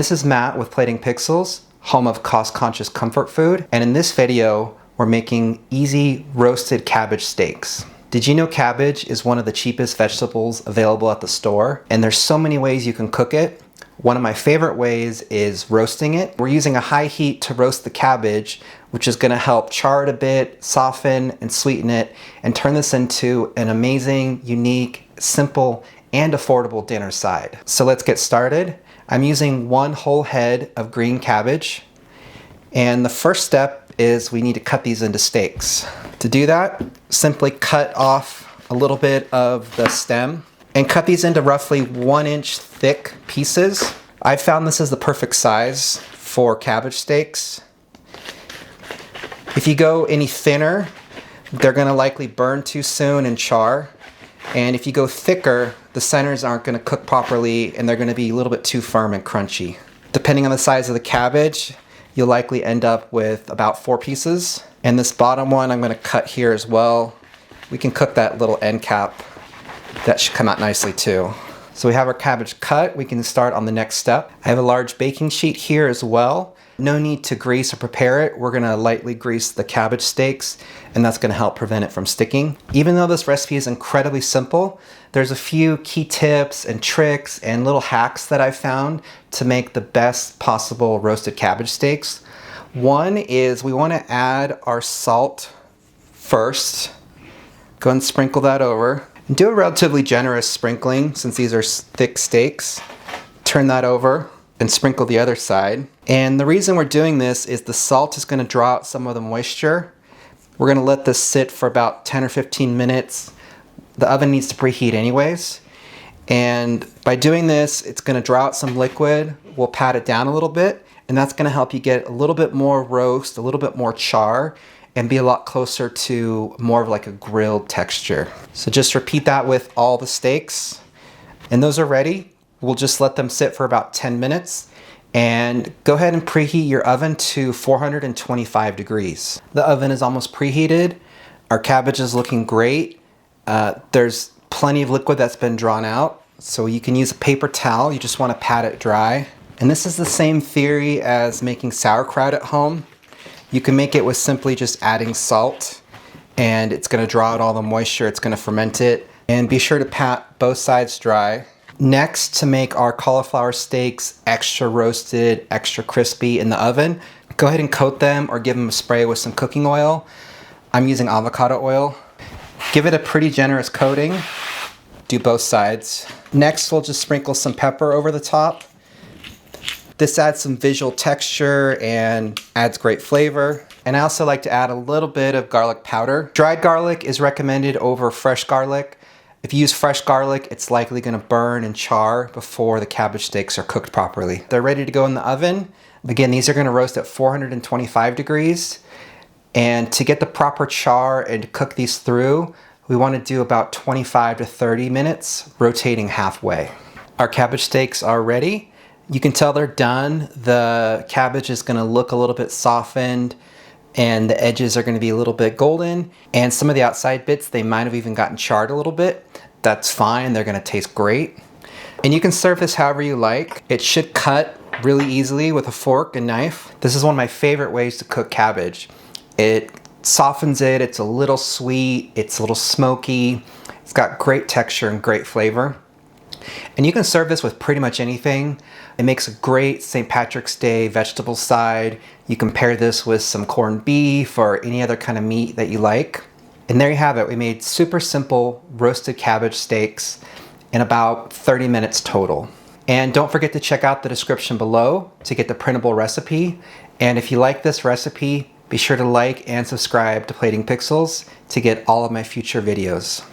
This is Matt with Plating Pixels, home of cost-conscious comfort food, and in this video we're making easy roasted cabbage steaks. Did you know cabbage is one of the cheapest vegetables available at the store? And there's so many ways you can cook it. One of my favorite ways is roasting it. We're using a high heat to roast the cabbage, which is going to help char it a bit, soften and sweeten it, and turn this into an amazing, unique, simple, and affordable dinner side. So let's get started. I'm using one whole head of green cabbage, and the first step is we need to cut these into steaks. To do that, simply cut off a little bit of the stem and cut these into roughly 1-inch thick pieces. I found this is the perfect size for cabbage steaks. If you go any thinner, they're gonna likely burn too soon and char. And if you go thicker, the centers aren't gonna cook properly and they're gonna be a little bit too firm and crunchy. Depending on the size of the cabbage, you'll likely end up with about 4 pieces. And this bottom one I'm gonna cut here as well. We can cook that little end cap. That should come out nicely too. So we have our cabbage cut. We can start on the next step. I have a large baking sheet here as well. No need to grease or prepare it. We're gonna lightly grease the cabbage steaks, and that's gonna help prevent it from sticking. Even though this recipe is incredibly simple, there's a few key tips and tricks and little hacks that I've found to make the best possible roasted cabbage steaks. One is we wanna add our salt first. Go and sprinkle that over. And do a relatively generous sprinkling since these are thick steaks. Turn that over and sprinkle the other side. And the reason we're doing this is the salt is going to draw out some of the moisture. We're going to let this sit for about 10 or 15 minutes. The oven needs to preheat anyways. And by doing this, it's going to draw out some liquid. We'll pat it down a little bit, and that's going to help you get a little bit more roast, a little bit more char, and be a lot closer to more of like a grilled texture. So just repeat that with all the steaks. And those are ready. We'll just let them sit for about 10 minutes and go ahead and preheat your oven to 425 degrees. The oven is almost preheated. Our cabbage is looking great. There's plenty of liquid that's been drawn out. So you can use a paper towel. You just want to pat it dry. And this is the same theory as making sauerkraut at home. You can make it with simply just adding salt, and it's going to draw out all the moisture, it's going to ferment it. And be sure to pat both sides dry. Next, to make our cauliflower steaks extra roasted, extra crispy in the oven, go ahead and coat them or give them a spray with some cooking oil. I'm using avocado oil. Give it a pretty generous coating. Do both sides. Next, we'll just sprinkle some pepper over the top. This adds some visual texture and adds great flavor. And I also like to add a little bit of garlic powder. Dried garlic is recommended over fresh garlic. If you use fresh garlic, it's likely gonna burn and char before the cabbage steaks are cooked properly. They're ready to go in the oven. Again, these are gonna roast at 425 degrees. And to get the proper char and to cook these through, we wanna do about 25 to 30 minutes, rotating halfway. Our cabbage steaks are ready. You can tell they're done. The cabbage is gonna look a little bit softened and the edges are gonna be a little bit golden. And some of the outside bits, they might have even gotten charred a little bit. That's fine, they're gonna taste great. And you can serve this however you like. It should cut really easily with a fork and knife. This is one of my favorite ways to cook cabbage. It softens it, it's a little sweet, it's a little smoky. It's got great texture and great flavor. And you can serve this with pretty much anything. It makes a great St. Patrick's Day vegetable side. You can pair this with some corned beef or any other kind of meat that you like. And there you have it. We made super simple roasted cabbage steaks in about 30 minutes total. And don't forget to check out the description below to get the printable recipe. And if you like this recipe, be sure to like and subscribe to Plating Pixels to get all of my future videos.